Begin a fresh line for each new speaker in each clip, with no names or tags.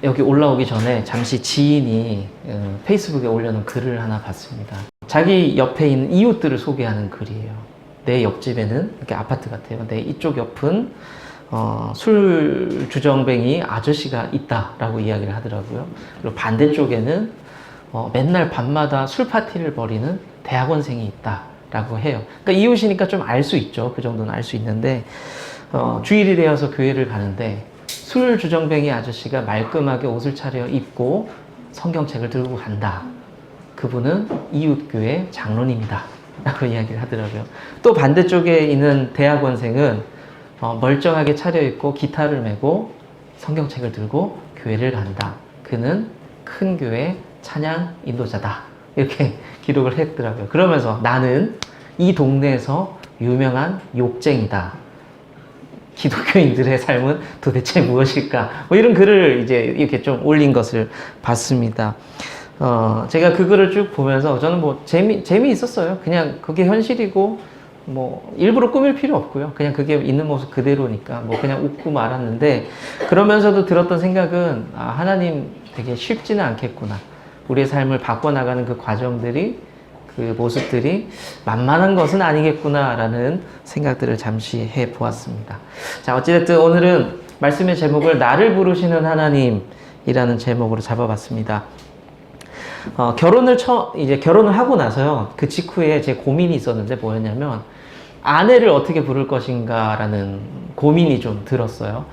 여기 올라오기 전에 잠시 지인이 페이스북에 올려놓은 글을 하나 봤습니다. 자기 옆에 있는 이웃들을 소개하는 글이에요. 내 옆집에는 이렇게 아파트 같아요. 내 이쪽 옆은 술 주정뱅이 아저씨가 있다라고 이야기를 하더라고요. 그리고 반대쪽에는 맨날 밤마다 술 파티를 벌이는 대학원생이 있다라고 해요. 그러니까 이웃이니까 좀 알 수 있죠. 그 정도는 알 수 있는데 주일이 되어서 교회를 가는데 술 주정뱅이 아저씨가 말끔하게 옷을 차려 입고 성경책을 들고 간다. 그분은 이웃교회 장로님이다 라고 이야기를 하더라고요. 또 반대쪽에 있는 대학원생은 멀쩡하게 차려입고 기타를 메고 성경책을 들고 교회를 간다. 그는 큰 교회 찬양 인도자다. 이렇게 기록을 했더라고요. 그러면서 나는 이 동네에서 유명한 욕쟁이다. 기독교인들의 삶은 도대체 무엇일까? 뭐 이런 글을 이제 이렇게 좀 올린 것을 봤습니다. 제가 그 글을 쭉 보면서 저는 뭐 재미있었어요. 그냥 그게 현실이고, 뭐, 일부러 꾸밀 필요 없고요. 그냥 그게 있는 모습 그대로니까, 뭐, 그냥 웃고 말았는데, 그러면서도 들었던 생각은, 하나님 되게 쉽지는 않겠구나. 우리의 삶을 바꿔나가는 그 과정들이, 그 모습들이 만만한 것은 아니겠구나라는 생각들을 잠시 해 보았습니다. 자, 어찌됐든 오늘은 말씀의 제목을 나를 부르시는 하나님이라는 제목으로 잡아봤습니다. 이제 결혼을 하고 나서요, 그 직후에 제 고민이 있었는데 뭐였냐면, 아내를 어떻게 부를 것인가라는 고민이 좀 들었어요.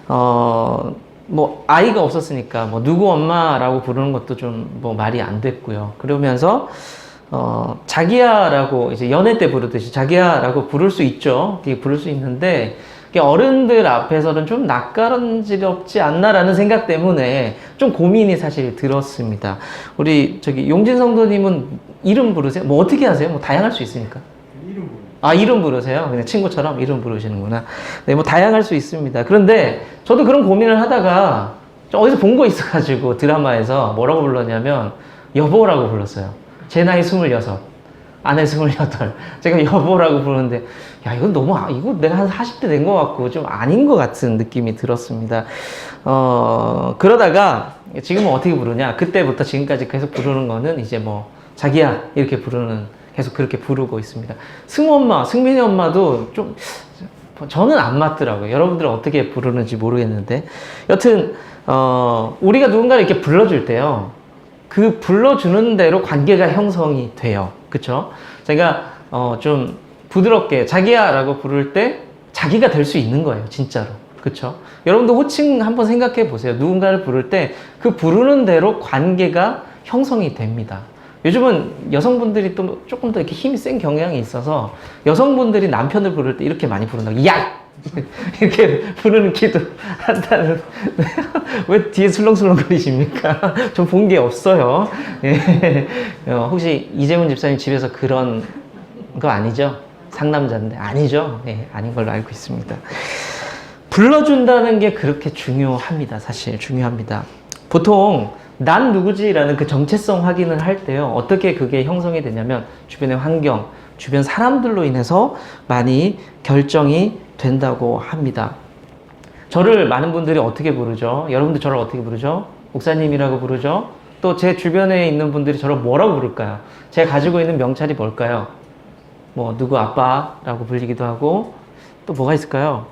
뭐, 아이가 없었으니까, 뭐, 누구 엄마라고 부르는 것도 좀 뭐 말이 안 됐고요. 그러면서, 자기야라고 이제 연애 때 부르듯이 자기야라고 부를 수 있죠. 부를 수 있는데, 어른들 앞에서는 좀 낯가름지럽지 않나라는 생각 때문에 좀 고민이 사실 들었습니다. 우리 용진 성도님은 이름 부르세요? 뭐 어떻게 하세요? 뭐 다양할 수 있으니까. 이름 부르세요? 그냥 친구처럼 이름 부르시는구나. 네, 뭐 다양할 수 있습니다. 그런데 저도 그런 고민을 하다가 어디서 본 거 있어가지고 드라마에서 뭐라고 불렀냐면 여보라고 불렀어요. 제 나이 26, 아내 28. 제가 여보라고 부르는데, 야, 이건 이거 내가 한 40대 된 것 같고, 좀 아닌 것 같은 느낌이 들었습니다. 그러다가, 지금은 어떻게 부르냐? 그때부터 지금까지 계속 부르는 거는 이제 뭐, 자기야, 이렇게 계속 그렇게 부르고 있습니다. 승우 엄마, 승민이 엄마도 좀, 저는 안 맞더라고요. 여러분들은 어떻게 부르는지 모르겠는데. 여튼, 우리가 누군가를 이렇게 불러줄 때요. 그 불러주는 대로 관계가 형성이 돼요. 그쵸? 제가 좀 부드럽게 자기야 라고 부를 때 자기가 될 수 있는 거예요. 진짜로. 그쵸? 여러분도 호칭 한번 생각해 보세요. 누군가를 부를 때 그 부르는 대로 관계가 형성이 됩니다. 요즘은 여성분들이 또 조금 더 이렇게 힘이 센 경향이 있어서 여성분들이 남편을 부를 때 이렇게 많이 부른다고. 야! 이렇게 부르는 기도 한다는. 왜 뒤에 술렁술렁 거리십니까? 좀 본 게 없어요. 예. 혹시 이재문 집사님 집에서 그런 거 아니죠? 상남자인데 아니죠? 예, 아닌 걸로 알고 있습니다. 불러준다는 게 그렇게 중요합니다. 사실 중요합니다. 보통 난 누구지라는 그 정체성 확인을 할 때요, 어떻게 그게 형성이 되냐면 주변의 환경, 주변 사람들로 인해서 많이 결정이 된다고 합니다. 저를 많은 분들이 어떻게 부르죠? 여러분들 저를 어떻게 부르죠? 목사님이라고 부르죠? 또 제 주변에 있는 분들이 저를 뭐라고 부를까요? 제가 가지고 있는 명찰이 뭘까요? 뭐 누구 아빠라고 불리기도 하고, 또 뭐가 있을까요?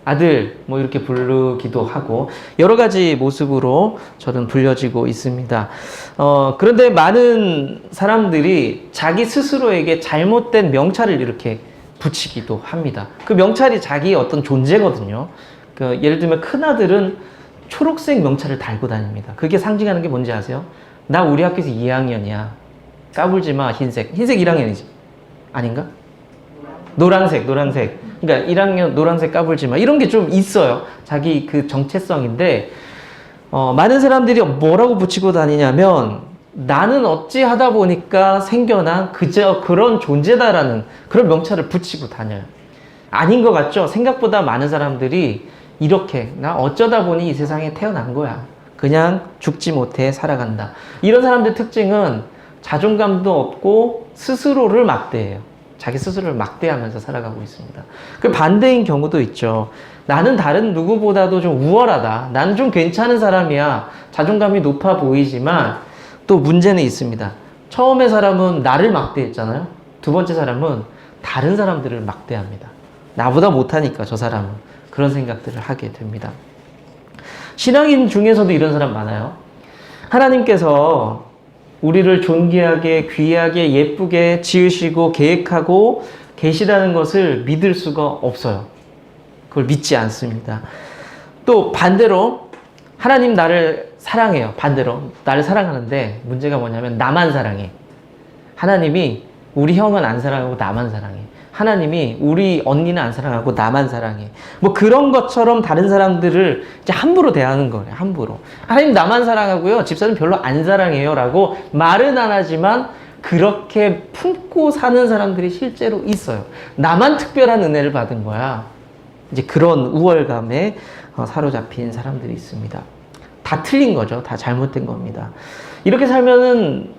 아들, 뭐 이렇게 부르기도 하고, 여러 가지 모습으로 저는 불려지고 있습니다. 그런데 많은 사람들이 자기 스스로에게 잘못된 명찰을 이렇게 붙이기도 합니다. 그 명찰이 자기의 어떤 존재거든요. 예를 들면 큰아들은 초록색 명찰을 달고 다닙니다. 그게 상징하는 게 뭔지 아세요? 나 우리 학교에서 2학년이야. 까불지 마. 흰색 1학년이지. 아닌가? 노란색. 그러니까 1학년 노란색 까불지 마. 이런 게 좀 있어요. 자기 그 정체성인데, 많은 사람들이 뭐라고 붙이고 다니냐면, 나는 어찌 하다 보니까 생겨난 그저 그런 존재다라는 그런 명찰을 붙이고 다녀요. 아닌 것 같죠? 생각보다 많은 사람들이 이렇게, 나 어쩌다 보니 이 세상에 태어난 거야. 그냥 죽지 못해 살아간다. 이런 사람들 특징은 자존감도 없고 스스로를 막대해요. 자기 스스로를 막대하면서 살아가고 있습니다. 그 반대인 경우도 있죠. 나는 다른 누구보다도 좀 우월하다. 나는 좀 괜찮은 사람이야. 자존감이 높아 보이지만 또 문제는 있습니다. 처음에 사람은 나를 막대했잖아요. 두 번째 사람은 다른 사람들을 막대합니다. 나보다 못하니까 저 사람은. 그런 생각들을 하게 됩니다. 신앙인 중에서도 이런 사람 많아요. 하나님께서 우리를 존귀하게, 귀하게, 예쁘게 지으시고 계획하고 계시다는 것을 믿을 수가 없어요. 그걸 믿지 않습니다. 또 반대로 하나님 나를 사랑해요. 반대로 나를 사랑하는데 문제가 뭐냐면 나만 사랑해. 하나님이 우리 형은 안 사랑하고 나만 사랑해. 하나님이 우리 언니는 안 사랑하고 나만 사랑해. 뭐 그런 것처럼 다른 사람들을 이제 함부로 대하는 거예요. 함부로. 하나님 나만 사랑하고요. 집사님 별로 안 사랑해요. 라고 말은 안 하지만 그렇게 품고 사는 사람들이 실제로 있어요. 나만 특별한 은혜를 받은 거야. 이제 그런 우월감에 사로잡힌 사람들이 있습니다. 다 틀린 거죠. 다 잘못된 겁니다. 이렇게 살면은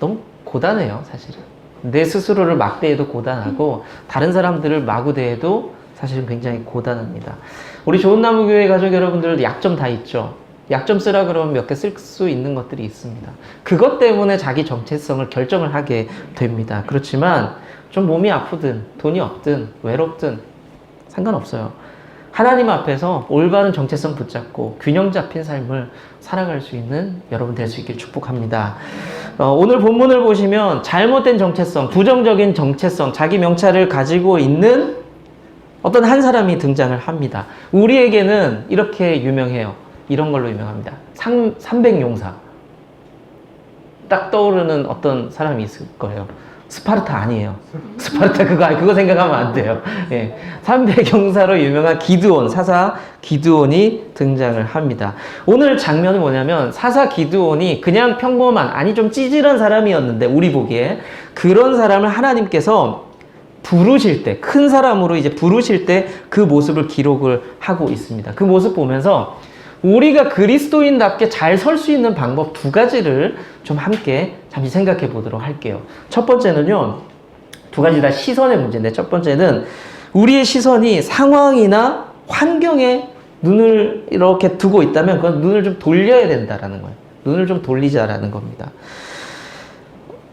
너무 고단해요, 사실은. 내 스스로를 막대해도 고단하고 다른 사람들을 마구대해도 사실은 굉장히 고단합니다. 우리 좋은나무교회 가족 여러분들 약점 다 있죠. 약점 쓰라 그러면 몇 개 쓸 수 있는 것들이 있습니다. 그것 때문에 자기 정체성을 결정을 하게 됩니다. 그렇지만 좀 몸이 아프든 돈이 없든 외롭든 상관없어요. 하나님 앞에서 올바른 정체성 붙잡고 균형 잡힌 삶을 살아갈 수 있는 여러분 될 수 있길 축복합니다. 오늘 본문을 보시면 잘못된 정체성, 부정적인 정체성, 자기 명찰을 가지고 있는 어떤 한 사람이 등장을 합니다. 우리에게는 이렇게 유명해요. 이런 걸로 유명합니다. 300용사. 딱 떠오르는 어떤 사람이 있을 거예요. 스파르타 아니에요. 스파르타 그거 생각하면 안 돼요. 예. 300용사로 유명한 기드온, 사사 기드온이 등장을 합니다. 오늘 장면은 뭐냐면 사사 기드온이 그냥 평범한, 아니 좀 찌질한 사람이었는데 우리 보기에 그런 사람을 하나님께서 부르실 때, 큰 사람으로 이제 부르실 때 그 모습을 기록을 하고 있습니다. 그 모습 보면서 우리가 그리스도인답게 잘 설 수 있는 방법 두 가지를 좀 함께 잠시 생각해 보도록 할게요. 첫 번째는요, 두 가지 다 시선의 문제인데, 첫 번째는 우리의 시선이 상황이나 환경에 눈을 이렇게 두고 있다면 그건 눈을 좀 돌려야 된다라는 거예요. 눈을 좀 돌리자라는 겁니다.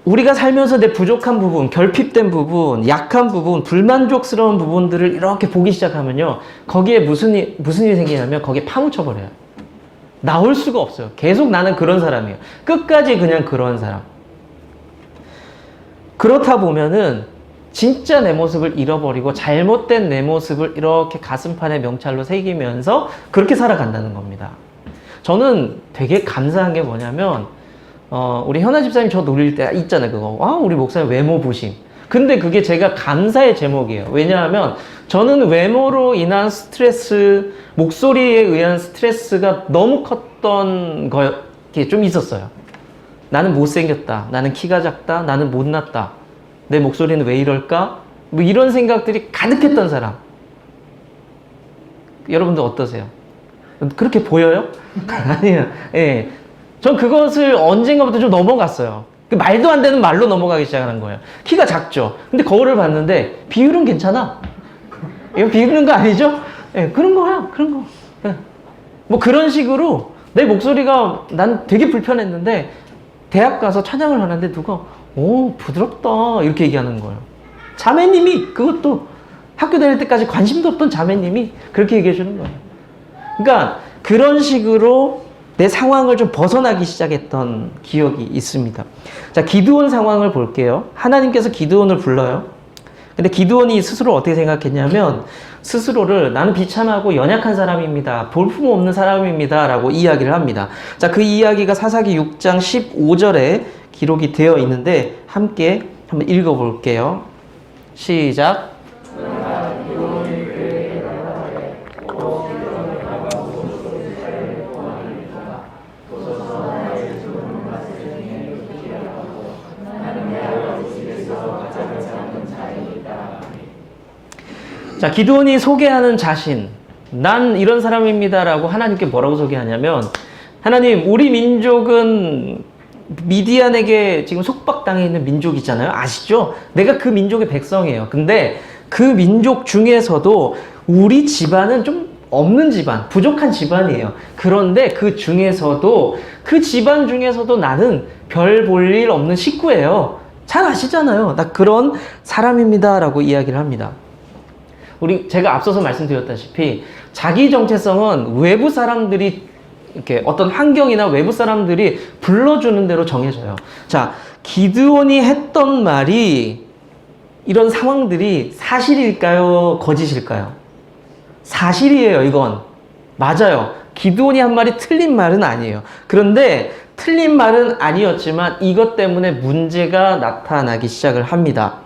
우리가 살면서 내 부족한 부분, 결핍된 부분, 약한 부분, 불만족스러운 부분들을 이렇게 보기 시작하면요, 거기에 무슨 일이 생기냐면 거기에 파묻혀버려요. 나올 수가 없어요. 계속 나는 그런 사람이에요. 끝까지 그냥 그런 사람. 그렇다 보면은 진짜 내 모습을 잃어버리고 잘못된 내 모습을 이렇게 가슴판에 명찰로 새기면서 그렇게 살아간다는 겁니다. 저는 되게 감사한 게 뭐냐면 우리 현아 집사님 저 놀릴 때 있잖아요. 그거. 우리 목사님 외모 부심. 근데 그게 제가 감사의 제목이에요. 왜냐하면 저는 외모로 인한 스트레스, 목소리에 의한 스트레스가 너무 컸던 게 좀 있었어요. 나는 못생겼다. 나는 키가 작다. 나는 못났다. 내 목소리는 왜 이럴까? 뭐 이런 생각들이 가득했던 사람. 여러분들 어떠세요? 그렇게 보여요? 아니에요. 예. 전 그것을 언젠가부터 좀 넘어갔어요. 말도 안 되는 말로 넘어가기 시작하는 거예요. 키가 작죠. 근데 거울을 봤는데 비율은 괜찮아. 이거 비웃는 거 아니죠? 예, 그런 거야. 그런 거. 예. 뭐 그런 식으로 내 목소리가 난 되게 불편했는데 대학 가서 찬양을 하는데 누가 부드럽다 이렇게 얘기하는 거예요. 자매님이, 그것도 학교 다닐 때까지 관심도 없던 자매님이 그렇게 얘기해 주는 거예요. 그러니까 그런 식으로 내 상황을 좀 벗어나기 시작했던 기억이 있습니다. 자, 기드온 상황을 볼게요. 하나님께서 기드온을 불러요. 근데 기드온이 스스로 어떻게 생각했냐면 스스로를 나는 비참하고 연약한 사람입니다. 볼품없는 사람입니다. 라고 이야기를 합니다. 자, 그 이야기가 사사기 6장 15절에 기록이 되어 있는데 함께 한번 읽어볼게요. 시작. 자, 기드온이 소개하는 자신, 난 이런 사람입니다라고 하나님께 뭐라고 소개하냐면, 하나님, 우리 민족은 미디안에게 지금 속박당해 있는 민족이잖아요. 아시죠? 내가 그 민족의 백성이에요. 근데 그 민족 중에서도 우리 집안은 좀 없는 집안, 부족한 집안이에요. 그런데 그 중에서도, 그 집안 중에서도 나는 별 볼 일 없는 식구예요. 잘 아시잖아요. 나 그런 사람입니다. 라고 이야기를 합니다. 제가 앞서서 말씀드렸다시피 자기 정체성은 외부 사람들이 이렇게 어떤 환경이나 외부 사람들이 불러주는 대로 정해져요. 자, 기드온이 했던 말이, 이런 상황들이 사실일까요? 거짓일까요? 사실이에요, 이건. 맞아요. 기드온이 한 말이 틀린 말은 아니에요. 그런데 틀린 말은 아니었지만 이것 때문에 문제가 나타나기 시작을 합니다.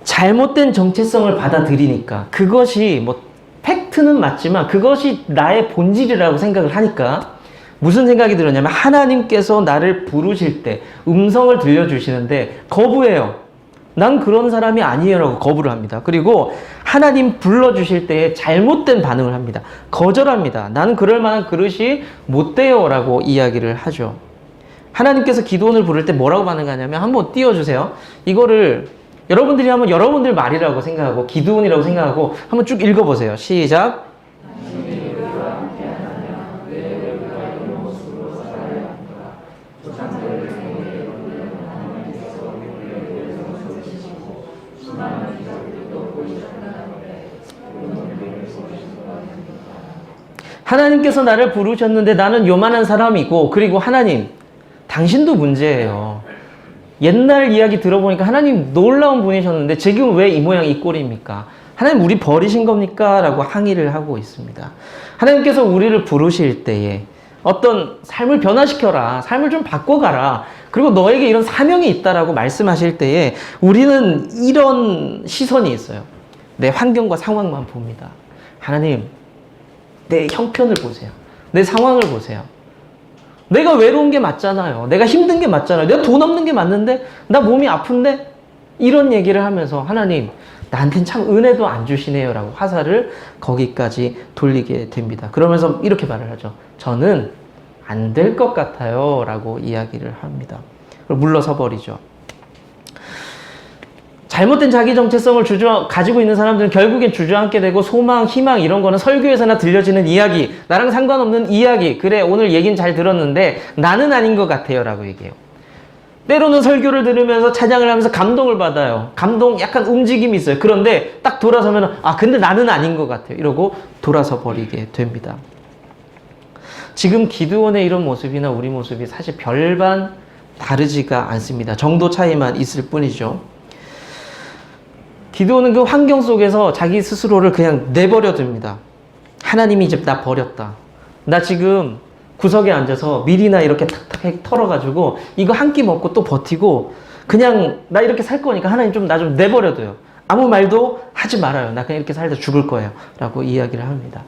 잘못된 정체성을 받아들이니까, 그것이 뭐 팩트는 맞지만 그것이 나의 본질이라고 생각을 하니까 무슨 생각이 들었냐면, 하나님께서 나를 부르실 때 음성을 들려주시는데 거부해요. 난 그런 사람이 아니에요 라고 거부를 합니다. 그리고 하나님 불러주실 때에 잘못된 반응을 합니다. 거절합니다. 나는 그럴 만한 그릇이 못 돼요 라고 이야기를 하죠. 하나님께서 기도원을 부를 때 뭐라고 반응하냐면, 한번 띄워주세요. 이거를 여러분들이 한번 여러분들 말이라고 생각하고 기드온이라고 생각하고 한번 쭉 읽어보세요. 시작. 하나님께서 나를 부르셨는데 나는 요만한 사람이고, 그리고 하나님, 당신도 문제예요. 옛날 이야기 들어보니까 하나님 놀라운 분이셨는데 지금 왜 이 모양 이 꼴입니까? 하나님 우리 버리신 겁니까? 라고 항의를 하고 있습니다. 하나님께서 우리를 부르실 때에 어떤 삶을 변화시켜라, 삶을 좀 바꿔가라, 그리고 너에게 이런 사명이 있다라고 말씀하실 때에 우리는 이런 시선이 있어요. 내 환경과 상황만 봅니다. 하나님, 내 형편을 보세요. 내 상황을 보세요. 내가 외로운 게 맞잖아요. 내가 힘든 게 맞잖아요. 내가 돈 없는 게 맞는데, 나 몸이 아픈데? 이런 얘기를 하면서 하나님, 나한테는 참 은혜도 안 주시네요 라고 화살을 거기까지 돌리게 됩니다. 그러면서 이렇게 말을 하죠. 저는 안 될 것 같아요 라고 이야기를 합니다. 물러서 버리죠. 잘못된 자기 정체성을 가지고 있는 사람들은 결국엔 주저앉게 되고, 소망, 희망 이런 거는 설교에서나 들려지는 이야기, 나랑 상관없는 이야기, 그래 오늘 얘기는 잘 들었는데 나는 아닌 것 같아요 라고 얘기해요. 때로는 설교를 들으면서 찬양을 하면서 감동을 받아요. 감동, 약간 움직임이 있어요. 그런데 딱 돌아서면 근데 나는 아닌 것 같아요 이러고 돌아서 버리게 됩니다. 지금 기드온의 이런 모습이나 우리 모습이 사실 별반 다르지가 않습니다. 정도 차이만 있을 뿐이죠. 기드온은 그 환경 속에서 자기 스스로를 그냥 내버려 둡니다. 하나님이 이제 나 버렸다. 나 지금 구석에 앉아서 밀이나 이렇게 탁탁 털어가지고 이거 한 끼 먹고 또 버티고 그냥 나 이렇게 살 거니까 하나님 좀 나 좀 내버려둬요. 아무 말도 하지 말아요. 나 그냥 이렇게 살다 죽을 거예요. 라고 이야기를 합니다.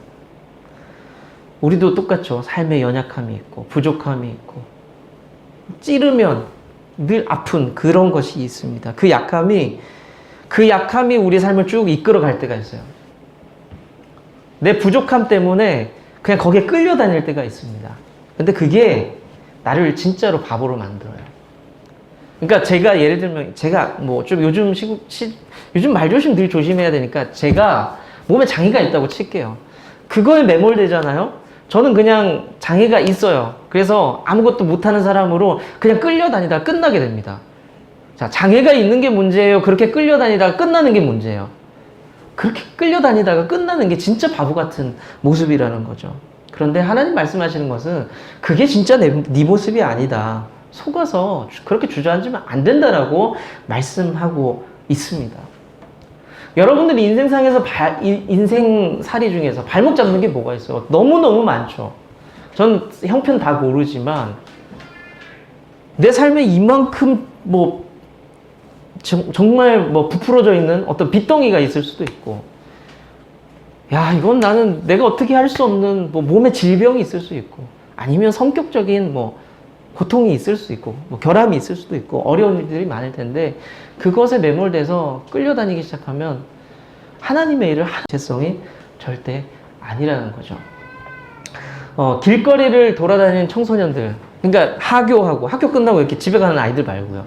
우리도 똑같죠. 삶에 연약함이 있고 부족함이 있고 찌르면 늘 아픈 그런 것이 있습니다. 그 약함이 우리 삶을 쭉 이끌어 갈 때가 있어요. 내 부족함 때문에 그냥 거기에 끌려다닐 때가 있습니다. 근데 그게 나를 진짜로 바보로 만들어요. 그러니까 제가 예를 들면 제가 뭐 좀 요즘 말조심 늘 조심해야 되니까 제가 몸에 장애가 있다고 칠게요. 그거에 매몰되잖아요. 저는 그냥 장애가 있어요. 그래서 아무것도 못하는 사람으로 그냥 끌려다니다가 끝나게 됩니다. 자, 장애가 있는 게 문제예요? 그렇게 끌려다니다가 끝나는 게 문제예요? 그렇게 끌려다니다가 끝나는 게 진짜 바보 같은 모습이라는 거죠. 그런데 하나님 말씀하시는 것은 그게 진짜 네 모습이 아니다. 속아서 그렇게 주저앉으면 안 된다라고 말씀하고 있습니다. 여러분들이 인생상에서 인생살이 중에서 발목 잡는 게 뭐가 있어요? 너무너무 많죠. 전 형편 다 모르지만 내 삶에 이만큼 정말 부풀어져 있는 어떤 빚덩이가 있을 수도 있고, 야, 이건 나는 내가 어떻게 할 수 없는 몸에 질병이 있을 수 있고, 아니면 성격적인 고통이 있을 수 있고, 결함이 있을 수도 있고, 어려운 일들이 많을 텐데, 그것에 매몰돼서 끌려다니기 시작하면 하나님의 일을 하는 죄성이 절대 아니라는 거죠. 길거리를 돌아다니는 청소년들, 그러니까 학교 끝나고 이렇게 집에 가는 아이들 말고요.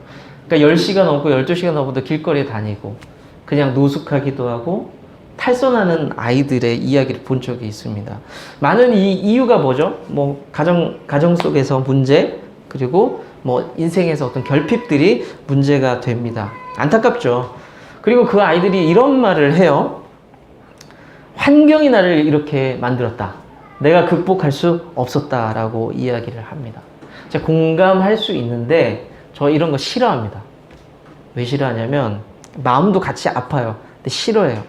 그러니까 10시가 넘고 12시가 넘어도 길거리에 다니고 그냥 노숙하기도 하고 탈선하는 아이들의 이야기를 본 적이 있습니다. 많은 이유가 뭐죠? 뭐 가정 속에서 문제, 그리고 뭐 인생에서 어떤 결핍들이 문제가 됩니다. 안타깝죠. 그리고 그 아이들이 이런 말을 해요. 환경이 나를 이렇게 만들었다. 내가 극복할 수 없었다라고 이야기를 합니다. 제가 공감할 수 있는데 저 이런 거 싫어합니다. 왜 싫어하냐면 마음도 같이 아파요. 근데 싫어해요.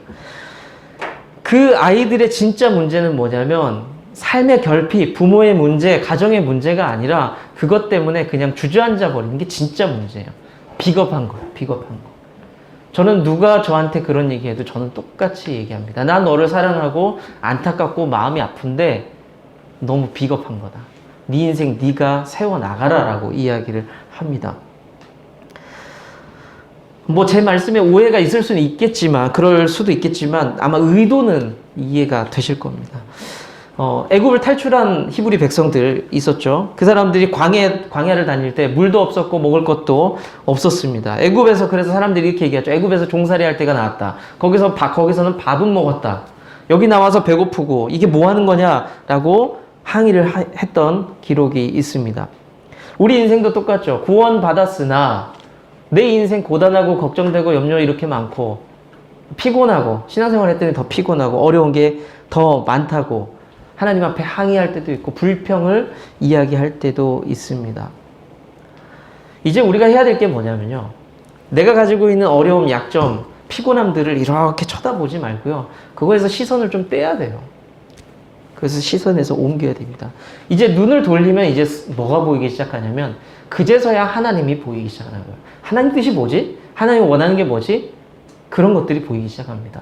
그 아이들의 진짜 문제는 뭐냐면 삶의 결핍, 부모의 문제, 가정의 문제가 아니라 그것 때문에 그냥 주저앉아 버리는 게 진짜 문제예요. 비겁한 거예요. 비겁한 거. 저는 누가 저한테 그런 얘기해도 저는 똑같이 얘기합니다. 난 너를 사랑하고 안타깝고 마음이 아픈데 너무 비겁한 거다. 네 인생 네가 세워나가라라고 이야기를 합니다. 뭐 제 말씀에 오해가 있을 수는 있겠지만, 그럴 수도 있겠지만 아마 의도는 이해가 되실 겁니다. 애굽을 탈출한 히브리 백성들 있었죠. 그 사람들이 광야를 다닐 때 물도 없었고 먹을 것도 없었습니다. 애굽에서 그래서 사람들이 이렇게 얘기하죠. 애굽에서 종살이 할 때가 나왔다. 거기서는 밥은 먹었다. 여기 나와서 배고프고 이게 뭐 하는 거냐라고 항의를 했던 기록이 있습니다. 우리 인생도 똑같죠. 구원 받았으나 내 인생 고단하고 걱정되고 염려 이렇게 많고 피곤하고 신앙생활 했더니 더 피곤하고 어려운 게 더 많다고 하나님 앞에 항의할 때도 있고 불평을 이야기할 때도 있습니다. 이제 우리가 해야 될 게 뭐냐면요. 내가 가지고 있는 어려움, 약점, 피곤함들을 이렇게 쳐다보지 말고요. 그거에서 시선을 좀 떼야 돼요. 그래서 시선에서 옮겨야 됩니다. 이제 눈을 돌리면 이제 뭐가 보이기 시작하냐면 그제서야 하나님이 보이기 시작하는 거예요. 하나님 뜻이 뭐지? 하나님이 원하는 게 뭐지? 그런 것들이 보이기 시작합니다.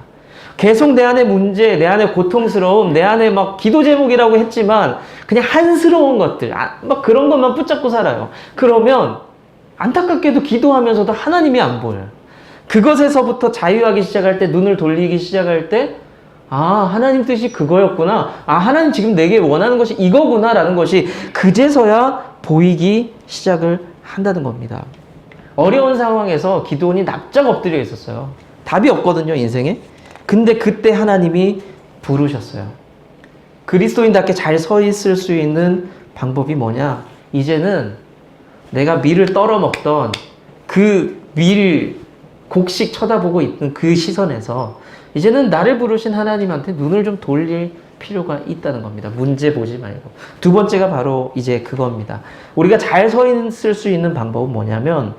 계속 내 안에 문제, 내 안에 고통스러움, 내 안에 막 기도 제목이라고 했지만 그냥 한스러운 것들, 막 그런 것만 붙잡고 살아요. 그러면 안타깝게도 기도하면서도 하나님이 안 보여요. 그것에서부터 자유하기 시작할 때, 눈을 돌리기 시작할 때 하나님 뜻이 그거였구나. 하나님 지금 내게 원하는 것이 이거구나 라는 것이 그제서야 보이기 시작을 한다는 겁니다. 어려운 상황에서 기드온이 납작 엎드려 있었어요. 답이 없거든요, 인생에. 근데 그때 하나님이 부르셨어요. 그리스도인답게 잘 서 있을 수 있는 방법이 뭐냐? 이제는 내가 밀을 떨어 먹던 그 밀 곡식 쳐다보고 있던 그 시선에서 이제는 나를 부르신 하나님한테 눈을 좀 돌릴 필요가 있다는 겁니다. 문제 보지 말고. 두 번째가 바로 이제 그겁니다. 우리가 잘 서 있을 수 있는 방법은 뭐냐면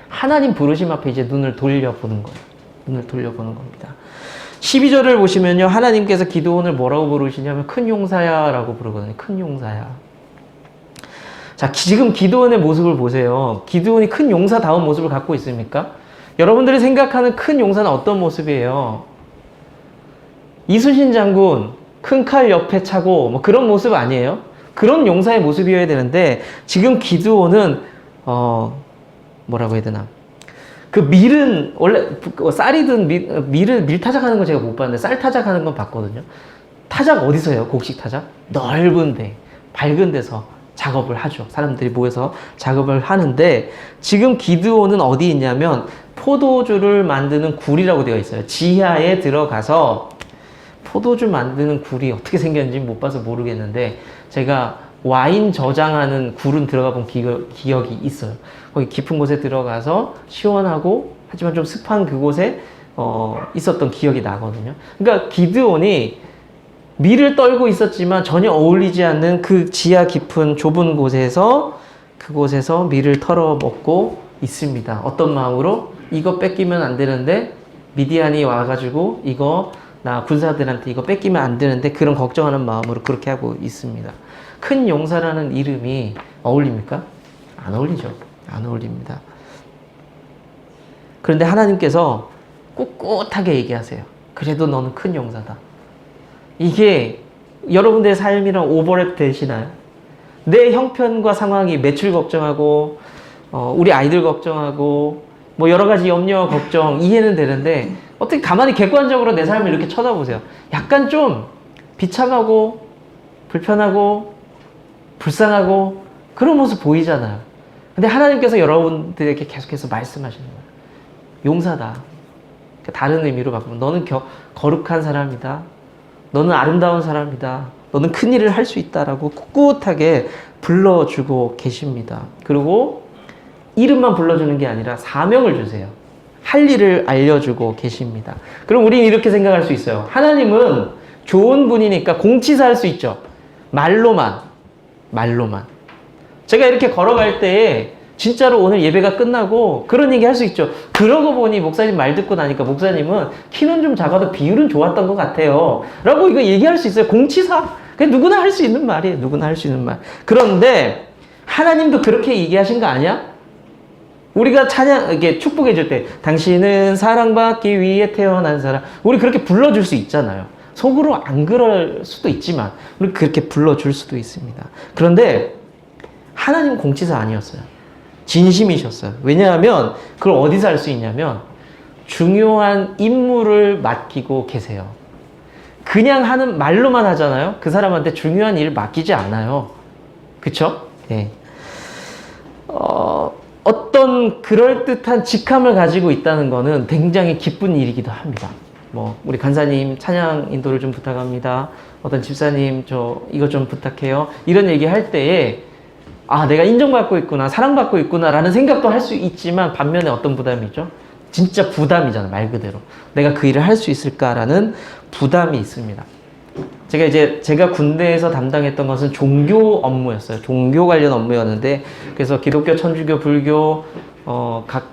하나님 부르심 앞에 이제 눈을 돌려보는 거예요. 눈을 돌려보는 겁니다. 12절을 보시면요. 하나님께서 기드온을 뭐라고 부르시냐면 큰 용사야 라고 부르거든요. 큰 용사야. 자, 지금 기드온의 모습을 보세요. 기드온이 큰 용사다운 모습을 갖고 있습니까? 여러분들이 생각하는 큰 용사는 어떤 모습이에요? 이순신 장군 큰 칼 옆에 차고 뭐 그런 모습 아니에요? 그런 용사의 모습이어야 되는데 지금 기드온은 뭐라고 해야 되나? 그 밀은 원래 쌀이든 밀 타작하는 거 제가 못 봤는데 쌀 타작하는 건 봤거든요. 타작 어디서 해요? 곡식 타작? 넓은 데, 밝은 데서 작업을 하죠. 사람들이 모여서 작업을 하는데 지금 기드온은 어디 있냐면 포도주를 만드는 굴이라고 되어 있어요. 지하에 들어가서 포도주 만드는 굴이 어떻게 생겼는지 못 봐서 모르겠는데 제가 와인 저장하는 굴은 들어가 본 기억이 있어요. 거기 깊은 곳에 들어가서 시원하고 하지만 좀 습한 그곳에 있었던 기억이 나거든요. 그러니까 기드온이 밀을 떨고 있었지만 전혀 어울리지 않는 그 지하 깊은 좁은 곳에서 그곳에서 밀을 털어 먹고 있습니다. 어떤 마음으로? 이거 뺏기면 안 되는데 미디안이 와가지고 이거 나 군사들한테 이거 뺏기면 안 되는데 그런 걱정하는 마음으로 그렇게 하고 있습니다. 큰 용사라는 이름이 어울립니까? 안 어울리죠. 안 어울립니다. 그런데 하나님께서 꿋꿋하게 얘기하세요. 그래도 너는 큰 용사다. 이게 여러분들의 삶이랑 오버랩 되시나요? 내 형편과 상황이 매출 걱정하고 우리 아이들 걱정하고 뭐 여러 가지 염려 걱정 이해는 되는데 어떻게 가만히 객관적으로 내 삶을 이렇게 쳐다보세요. 약간 좀 비참하고 불편하고 불쌍하고 그런 모습 보이잖아요. 근데 하나님께서 여러분들에게 계속해서 말씀하시는 거예요. 용사다. 다른 의미로 바꾸면 너는 거룩한 사람이다. 너는 아름다운 사람이다. 너는 큰 일을 할 수 있다라고 꿋꿋하게 불러주고 계십니다. 그리고 이름만 불러주는 게 아니라 사명을 주세요. 할 일을 알려주고 계십니다. 그럼 우리는 이렇게 생각할 수 있어요. 하나님은 좋은 분이니까 공치사 할 수 있죠. 말로만. 제가 이렇게 걸어갈 때에 진짜로 오늘 예배가 끝나고 그런 얘기 할 수 있죠. 그러고 보니 목사님 말 듣고 나니까 목사님은 키는 좀 작아도 비율은 좋았던 것 같아요. 라고 이거 얘기할 수 있어요. 공치사. 그냥 누구나 할 수 있는 말이에요. 누구나 할 수 있는 말. 그런데 하나님도 그렇게 얘기하신 거 아니야? 우리가 이렇게 축복해 줄 때, 당신은 사랑받기 위해 태어난 사람. 우리 그렇게 불러줄 수 있잖아요. 속으로 안 그럴 수도 있지만, 우리 그렇게 불러줄 수도 있습니다. 그런데 하나님은 공치사 아니었어요. 진심이셨어요. 왜냐하면 그걸 어디서 알 수 있냐면 중요한 임무를 맡기고 계세요. 그냥 하는 말로만 하잖아요. 그 사람한테 중요한 일을 맡기지 않아요. 그쵸? 네. 어떤 그럴듯한 직함을 가지고 있다는 거는 굉장히 기쁜 일이기도 합니다. 우리 간사님 찬양 인도를 좀 부탁합니다. 어떤 집사님 이거 좀 부탁해요. 이런 얘기 할 때에 내가 인정받고 있구나, 사랑받고 있구나 라는 생각도 할 수 있지만 반면에 어떤 부담이죠? 진짜 부담이잖아, 말 그대로. 내가 그 일을 할 수 있을까라는 부담이 있습니다. 제가 군대에서 담당했던 것은 종교 업무였어요. 종교 관련 업무였는데, 그래서 기독교, 천주교, 불교, 각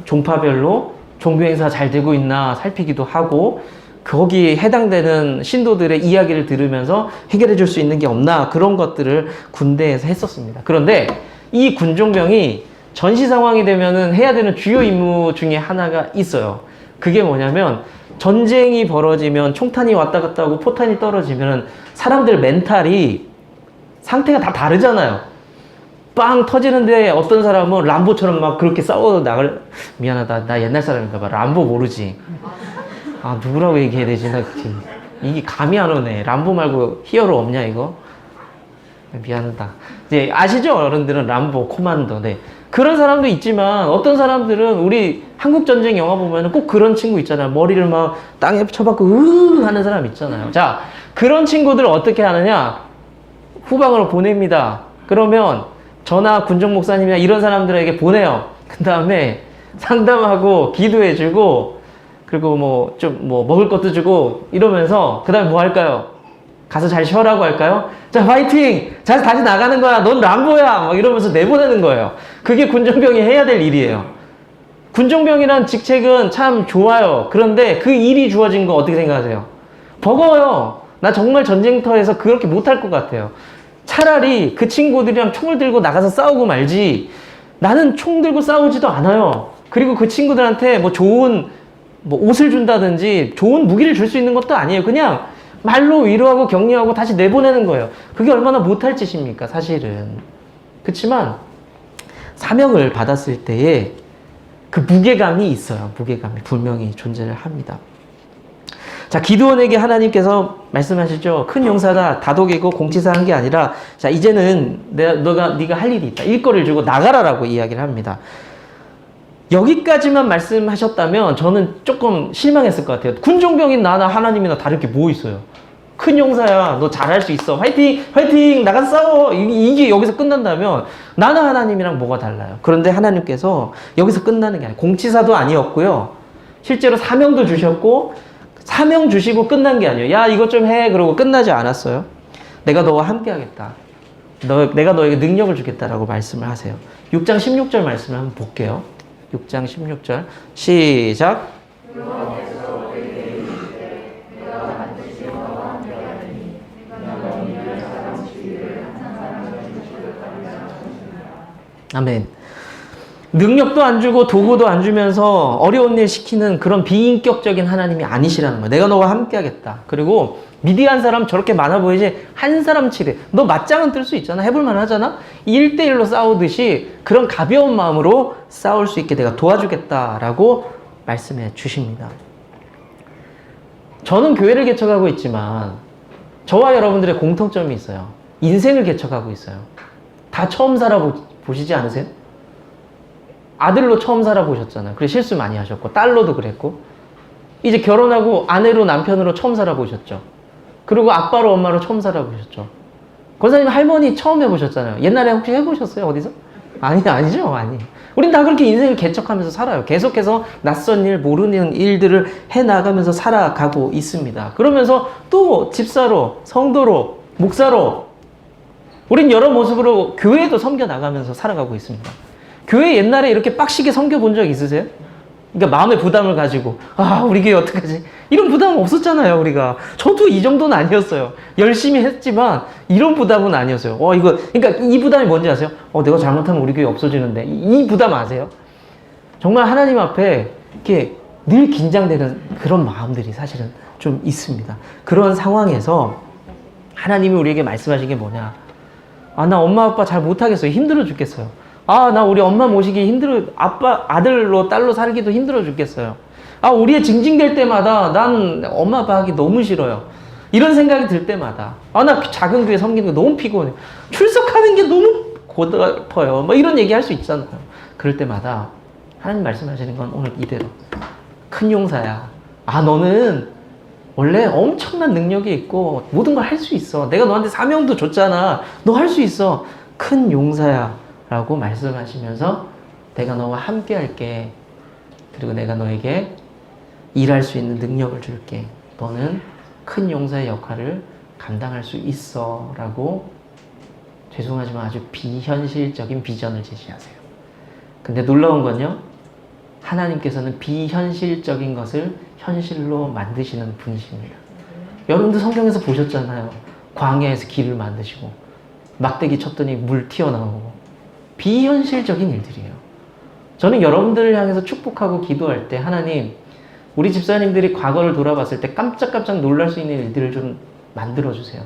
종파별로 종교 행사 잘 되고 있나 살피기도 하고, 거기에 해당되는 신도들의 이야기를 들으면서 해결해 줄 수 있는 게 없나, 그런 것들을 군대에서 했었습니다. 그런데 이 군종병이 전시 상황이 되면은 해야 되는 주요 임무 중에 하나가 있어요. 그게 뭐냐면, 전쟁이 벌어지면 총탄이 왔다 갔다 하고 포탄이 떨어지면 사람들 멘탈이 상태가 다 다르잖아요. 빵 터지는데 어떤 사람은 람보처럼 막 그렇게 싸워 나갈, 미안하다, 나 옛날 사람인가 봐. 람보 모르지? 누구라고 얘기해야 되지? 이게 감이 안 오네. 람보 말고 히어로 없냐 이거? 미안하다. 이제 아시죠? 어른들은 람보, 코만도. 네. 그런 사람도 있지만 어떤 사람들은 우리 한국 전쟁 영화 보면 꼭 그런 친구 있잖아요. 머리를 막 땅에 쳐박고 으 하는 사람 있잖아요. 자, 그런 친구들을 어떻게 하느냐? 후방으로 보냅니다. 그러면 저나 군종 목사님이나 이런 사람들에게 보내요. 그 다음에 상담하고 기도해주고, 그리고 좀 먹을 것도 주고 이러면서 그 다음에 뭐 할까요? 가서 잘 쉬어라고 할까요? 자, 화이팅! 자, 다시 나가는 거야. 넌 람보야! 막 이러면서 내보내는 거예요. 그게 군종병이 해야 될 일이에요. 군종병이란 직책은 참 좋아요. 그런데 그 일이 주어진 거 어떻게 생각하세요? 버거워요. 나 정말 전쟁터에서 그렇게 못할 것 같아요. 차라리 그 친구들이랑 총을 들고 나가서 싸우고 말지, 나는 총 들고 싸우지도 않아요. 그리고 그 친구들한테 좋은 옷을 준다든지 좋은 무기를 줄 수 있는 것도 아니에요. 그냥 말로 위로하고 격려하고 다시 내보내는 거예요. 그게 얼마나 못할 짓입니까, 사실은. 그렇지만 사명을 받았을 때에 그 무게감이 있어요. 무게감이 분명히 존재를 합니다. 자, 기드온에게 하나님께서 말씀하시죠. 큰 용사다, 다독이고 공치사 한 게 아니라, 자, 이제는 네가 할 일이 있다. 일거리를 주고 나가라라고 이야기를 합니다. 여기까지만 말씀하셨다면 저는 조금 실망했을 것 같아요. 군종병인 나나 하나님이나 다를 게 뭐 있어요? 큰 용사야, 너 잘할 수 있어, 화이팅! 화이팅! 나가서 싸워! 이게 여기서 끝난다면 나나 하나님이랑 뭐가 달라요? 그런데 하나님께서 여기서 끝나는 게 아니에요. 공치사도 아니었고요. 실제로 사명도 주셨고, 사명 주시고 끝난 게 아니에요. 야, 이것 좀 해! 그러고 끝나지 않았어요. 내가 너와 함께 하겠다. 내가 너에게 능력을 주겠다라고 말씀을 하세요. 6장 16절 말씀을 한번 볼게요. 6장 16절 시작. 아멘. 능력도 안 주고 도구도 안 주면서 어려운 일 시키는 그런 비인격적인 하나님이 아니시라는 거예요. 내가 너와 함께 하겠다. 그리고 미디안 사람 저렇게 많아 보이지? 한 사람 치래. 너 맞짱은 뜰 수 있잖아. 해볼만 하잖아? 1대1로 싸우듯이 그런 가벼운 마음으로 싸울 수 있게 내가 도와주겠다라고 말씀해 주십니다. 저는 교회를 개척하고 있지만 저와 여러분들의 공통점이 있어요. 인생을 개척하고 있어요. 다 처음 살아보시지 않으세요? 아들로 처음 살아보셨잖아요. 그래 실수 많이 하셨고 딸로도 그랬고 이제 결혼하고 아내로 남편으로 처음 살아보셨죠. 그리고 아빠로 엄마로 처음 살아보셨죠. 권사님 할머니 처음 해보셨잖아요. 옛날에 혹시 해보셨어요? 어디서? 아니죠. 우린 다 그렇게 인생을 개척하면서 살아요. 계속해서 낯선 일, 모르는 일들을 해나가면서 살아가고 있습니다. 그러면서 또 집사로, 성도로, 목사로 우린 여러 모습으로 교회도 섬겨나가면서 살아가고 있습니다. 교회 옛날에 이렇게 빡시게 섬겨본 적 있으세요? 그러니까 마음의 부담을 가지고 우리 교회 어떡하지? 이런 부담은 없었잖아요. 우리가. 저도 이 정도는 아니었어요. 열심히 했지만 이런 부담은 아니었어요. 그러니까 이 부담이 뭔지 아세요? 내가 잘못하면 우리 교회 없어지는데 이 부담 아세요? 정말 하나님 앞에 이렇게 늘 긴장되는 그런 마음들이 사실은 좀 있습니다. 그런 상황에서 하나님이 우리에게 말씀하신 게 뭐냐? 나 엄마 아빠 잘 못하겠어요. 힘들어 죽겠어요. 나 우리 엄마 모시기 힘들어, 아들로, 딸로 살기도 힘들어 죽겠어요. 우리의 징징댈 때마다 난 엄마 아빠 하기 너무 싫어요. 이런 생각이 들 때마다, 나 작은 교회 섬기는 거 너무 피곤해요. 출석하는 게 너무 고달퍼요. 이런 얘기 할 수 있잖아요. 그럴 때마다 하나님 말씀하시는 건 오늘 이대로. 큰 용사야. 너는 원래 엄청난 능력이 있고 모든 걸 할 수 있어. 내가 너한테 사명도 줬잖아. 너 할 수 있어. 큰 용사야. 라고 말씀하시면서 내가 너와 함께 할게. 그리고 내가 너에게 일할 수 있는 능력을 줄게. 너는 큰 용사의 역할을 감당할 수 있어. 라고 죄송하지만 아주 비현실적인 비전을 제시하세요. 근데 놀라운 건요. 하나님께서는 비현실적인 것을 현실로 만드시는 분이십니다. 여러분들 성경에서 보셨잖아요. 광야에서 길을 만드시고 막대기 쳤더니 물 튀어나오고 비현실적인 일들이에요. 저는 여러분들을 향해서 축복하고 기도할 때 하나님 우리 집사님들이 과거를 돌아봤을 때 깜짝깜짝 놀랄 수 있는 일들을 좀 만들어주세요.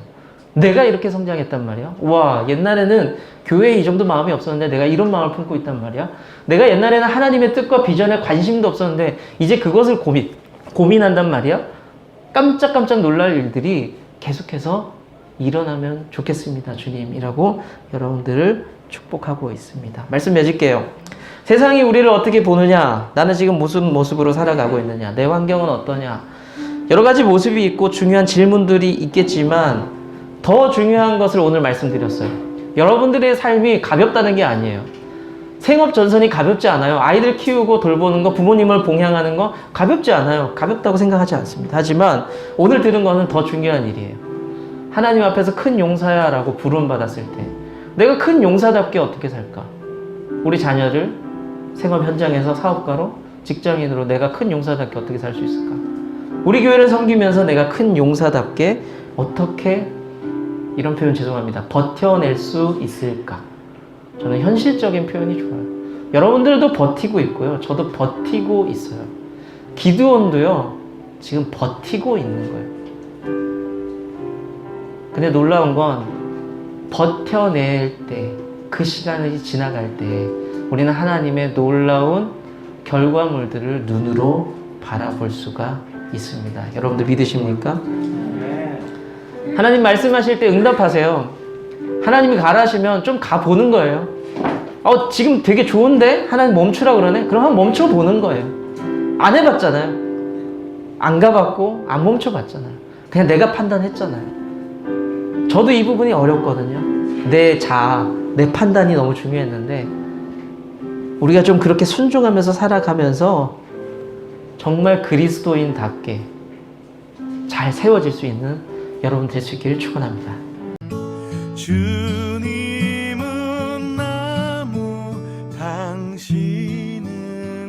내가 이렇게 성장했단 말이야. 옛날에는 교회에 이 정도 마음이 없었는데 내가 이런 마음을 품고 있단 말이야. 내가 옛날에는 하나님의 뜻과 비전에 관심도 없었는데 이제 그것을 고민한단 말이야. 깜짝깜짝 놀랄 일들이 계속해서 일어나면 좋겠습니다, 주님이라고 여러분들을 축복하고 있습니다. 말씀 맺을게요. 세상이 우리를 어떻게 보느냐? 나는 지금 무슨 모습으로 살아가고 있느냐? 내 환경은 어떠냐? 여러 가지 모습이 있고 중요한 질문들이 있겠지만 더 중요한 것을 오늘 말씀드렸어요. 여러분들의 삶이 가볍다는 게 아니에요. 생업 전선이 가볍지 않아요. 아이들 키우고 돌보는 거, 부모님을 봉양하는 거 가볍지 않아요. 가볍다고 생각하지 않습니다. 하지만 오늘 들은 거는 더 중요한 일이에요. 하나님 앞에서 큰 용사야 라고 부름받았을 때 내가 큰 용사답게 어떻게 살까? 우리 자녀를 생업 현장에서 사업가로, 직장인으로 내가 큰 용사답게 어떻게 살 수 있을까? 우리 교회를 섬기면서 내가 큰 용사답게 어떻게, 이런 표현 죄송합니다, 버텨낼 수 있을까? 저는 현실적인 표현이 좋아요. 여러분들도 버티고 있고요. 저도 버티고 있어요. 기드온도요, 지금 버티고 있는 거예요. 근데 놀라운 건 버텨낼 때, 그 시간이 지나갈 때 우리는 하나님의 놀라운 결과물들을 눈으로 바라볼 수가 있습니다. 여러분들 믿으십니까? 하나님 말씀하실 때 응답하세요. 하나님이 가라시면 좀 가보는 거예요. 지금 되게 좋은데? 하나님 멈추라 그러네? 그럼 한번 멈춰보는 거예요. 안 해봤잖아요. 안 가봤고 안 멈춰봤잖아요. 그냥 내가 판단했잖아요. 저도 이 부분이 어렵거든요. 내 자아, 내 판단이 너무 중요했는데 우리가 좀 그렇게 순종하면서 살아가면서 정말 그리스도인답게 잘 세워질 수 있는 여러분 될 수 있기를 축원합니다.
주님은 나무, 당신은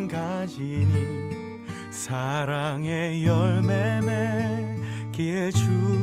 가지니 사랑의 열매 맺기에 주